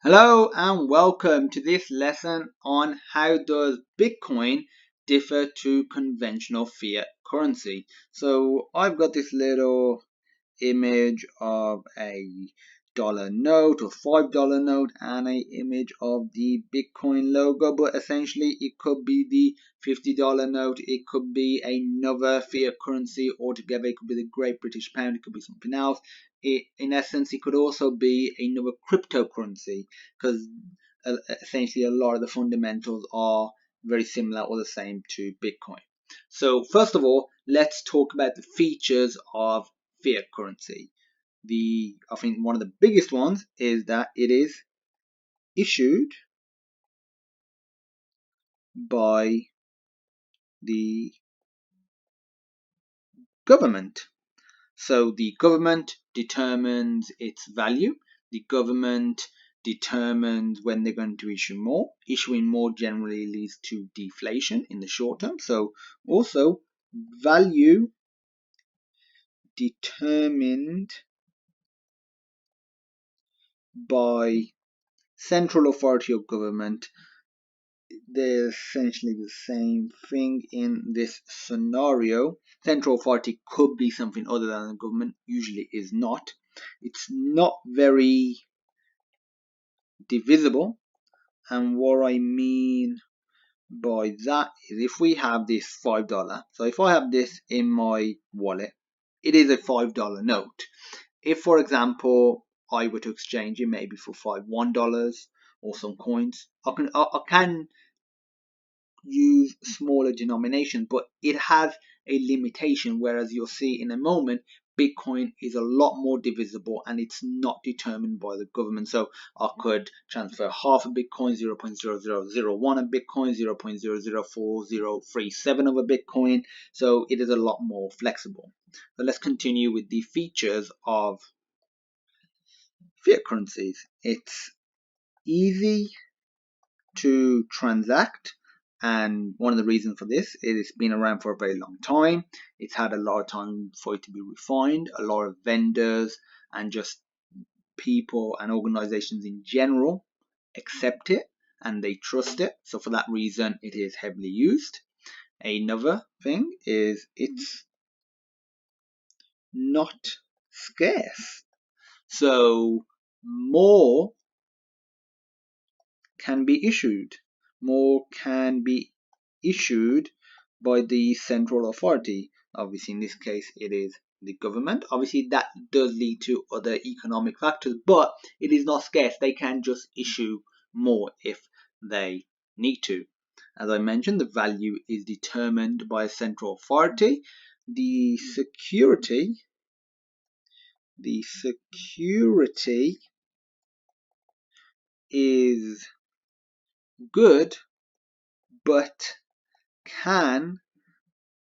Hello and welcome to this lesson on how does Bitcoin differ to conventional fiat currency. So I've got this little image of a dollar note or $5 note and a image of the Bitcoin logo, but essentially it could be the $50 note, it could be another fiat currency altogether, it could be the Great British Pound, it could be something else. In essence, it could also be another cryptocurrency because essentially a lot of the fundamentals are very similar or the same to Bitcoin. So first of all, let's talk about the features of fiat currency. I think one of the biggest ones is that it is issued by the government. So the government determines its value. The government determines when they're going to issue more. Issuing more generally leads to deflation in the short term. So also value determined by central authority of government. They're essentially the same thing in this scenario. Central authority could be something other than the government, usually is not. It's not very divisible, and what I mean by that is if we have this $5, so if I have this in my wallet, it is a $5 note. If, for example, I were to exchange it maybe for $1 or some coins, I can use smaller denominations, but it has a limitation, whereas you'll see in a moment Bitcoin is a lot more divisible and it's not determined by the government. So I could transfer half a Bitcoin, 0.0001 of Bitcoin, 0.004037 of a Bitcoin. So it is a lot more flexible. So let's continue with the features of fiat currencies. It's easy to transact, and one of the reasons for this is it's been around for a very long time. It's had a lot of time for it to be refined. A lot of vendors and just people and organizations in general accept it and they trust it, so for that reason it is heavily used. Another thing is it's not scarce, so more can be issued. More can be issued by the central authority. Obviously, in this case, it is the government. Obviously, that does lead to other economic factors, but it is not scarce. They can just issue more if they need to. As I mentioned, the value is determined by a central authority. The security is good, but can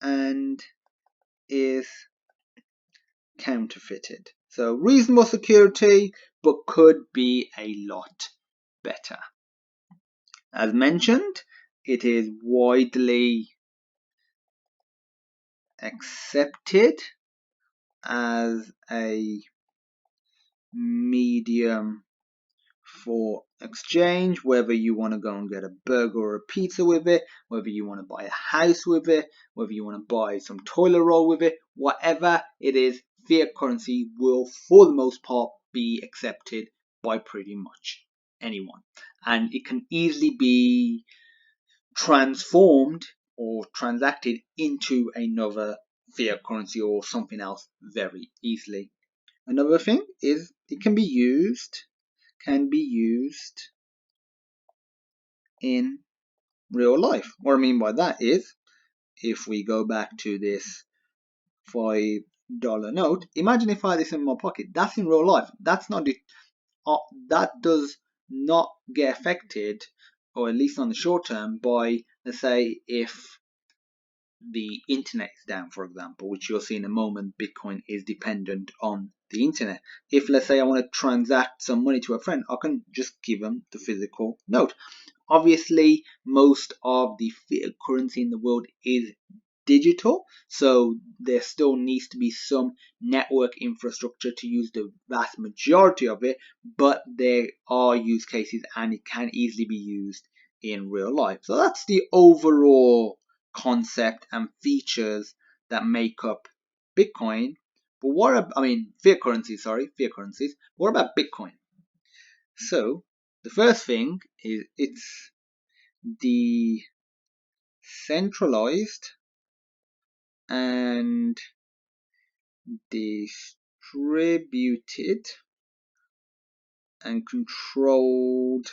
and is counterfeited. So reasonable security, but could be a lot better. As mentioned, it is widely accepted as a medium for exchange, whether you want to go and get a burger or a pizza with it, whether you want to buy a house with it, whether you want to buy some toilet roll with it, whatever it is, fiat currency will for the most part be accepted by pretty much anyone, and it can easily be transformed or transacted into another fiat currency or something else very easily. Another thing is it can be used in real life. What I mean by that is, if we go back to this $5 note, imagine if I had this in my pocket. That's in real life. That's not that does not get affected, or at least on the short term, by, let's say, if the internet is down, for example, which you'll see in a moment. Bitcoin is dependent on the internet. If, let's say, I want to transact some money to a friend, I can just give them the physical note. Obviously, most of the fiat currency in the world is digital, so there still needs to be some network infrastructure to use the vast majority of it, but there are use cases and it can easily be used in real life. So that's the overall concept and features that make up Bitcoin. But fiat currencies, fiat currencies. What about Bitcoin? So the first thing is it's decentralized and distributed and controlled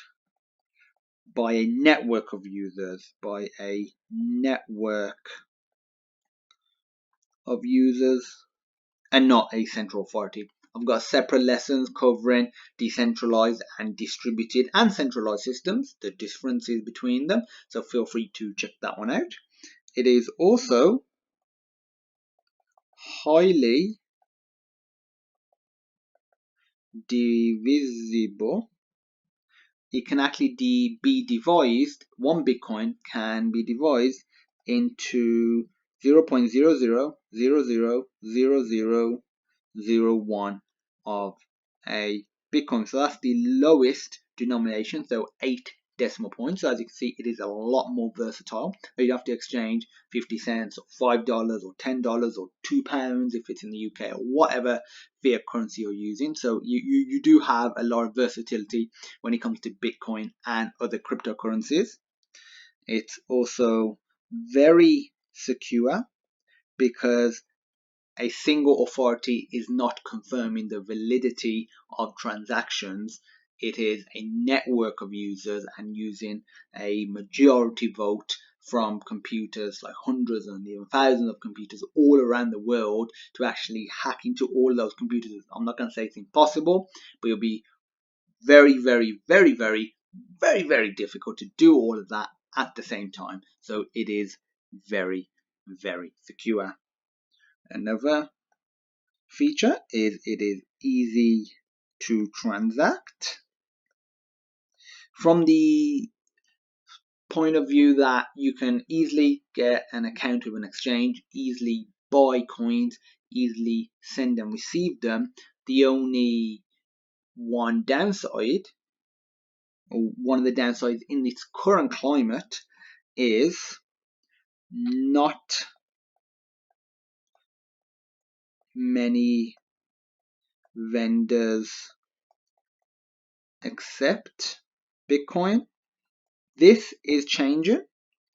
by a network of users, and not a central authority. I've got separate lessons covering decentralized and distributed and centralized systems, the differences between them, so feel free to check that one out. It is also highly divisible. It can actually be devised, one Bitcoin can be devised into 0.00000001 of a Bitcoin. So that's the lowest denomination, so 8 decimal points. So as you can see, it is a lot more versatile. You'd have to exchange 50 cents or $5 or $10 or £2 if it's in the UK or whatever fiat currency you're using. So you do have a lot of versatility when it comes to Bitcoin and other cryptocurrencies. It's also very secure because a single authority is not confirming the validity of transactions. It is a network of users and using a majority vote from computers, like hundreds and even thousands of computers all around the world, to actually hack into all of those computers. I'm not going to say it's impossible, but it'll be very, very, very, very, very, very difficult to do all of that at the same time. So it is very, very secure. Another feature is it is easy to transact. From the point of view that you can easily get an account of an exchange, easily buy coins, easily send and receive them, the only one downside, or one of the downsides in its current climate, is not many vendors accept Bitcoin. This is changing,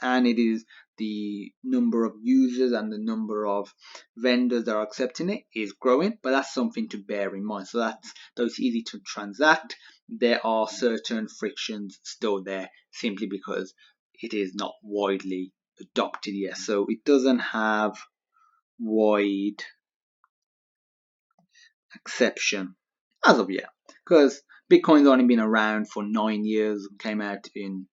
and it is the number of users and the number of vendors that are accepting it is growing, but that's something to bear in mind. So though it's easy to transact, there are certain frictions still there simply because it is not widely adopted yet. So it doesn't have wide acceptance as of yet, because Bitcoin's only been around for 9 years, came out in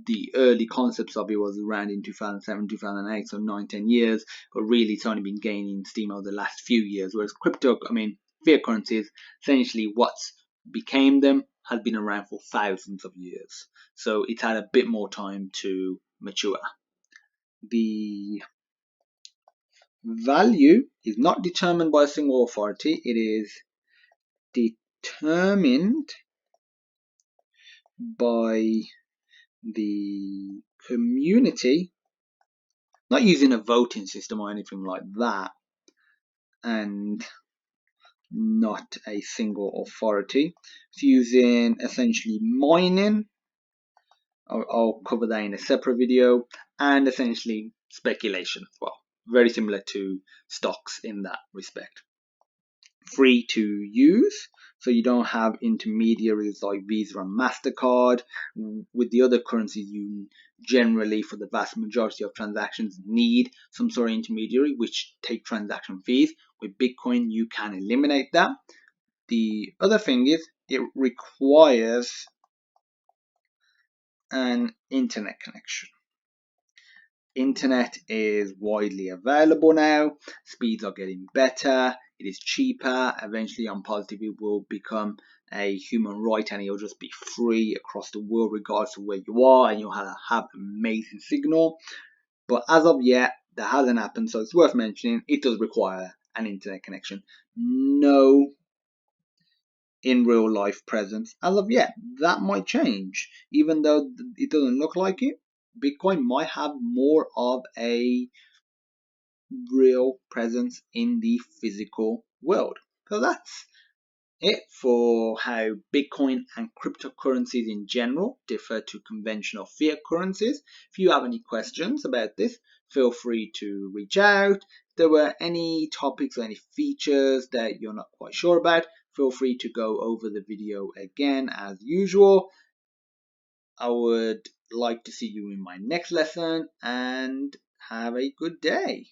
the early concepts of it was around in 2007, 2008, so 9-10 years, but really it's only been gaining steam over the last few years, whereas fiat currencies, essentially what's became them, has been around for thousands of years, so it's had a bit more time to mature. The value is not determined by a single authority, it is determined by the community, not using a voting system or anything like that, and not a single authority. It's using essentially mining. I'll cover that in a separate video, and essentially speculation as well. Very similar to stocks in that respect. Free to use, so you don't have intermediaries like Visa and MasterCard. With the other currencies, you generally, for the vast majority of transactions, need some sort of intermediary which take transaction fees. With Bitcoin, you can eliminate that. The other thing is it requires an internet connection. Internet is widely available now, speeds are getting better, it is cheaper, eventually I'm positive it will become a human right and it'll just be free across the world regardless of where you are, and you'll have amazing signal. But as of yet, that hasn't happened, so it's worth mentioning. It does require an internet connection. No in real life presence as of yet. That might change, even though it doesn't look like it. Bitcoin might have more of a real presence in the physical world. So that's it for how Bitcoin and cryptocurrencies in general differ to conventional fiat currencies. If you have any questions about this, feel free to reach out. If there were any topics or any features that you're not quite sure about, feel free to go over the video again as usual. I would like to see you in my next lesson, and have a good day.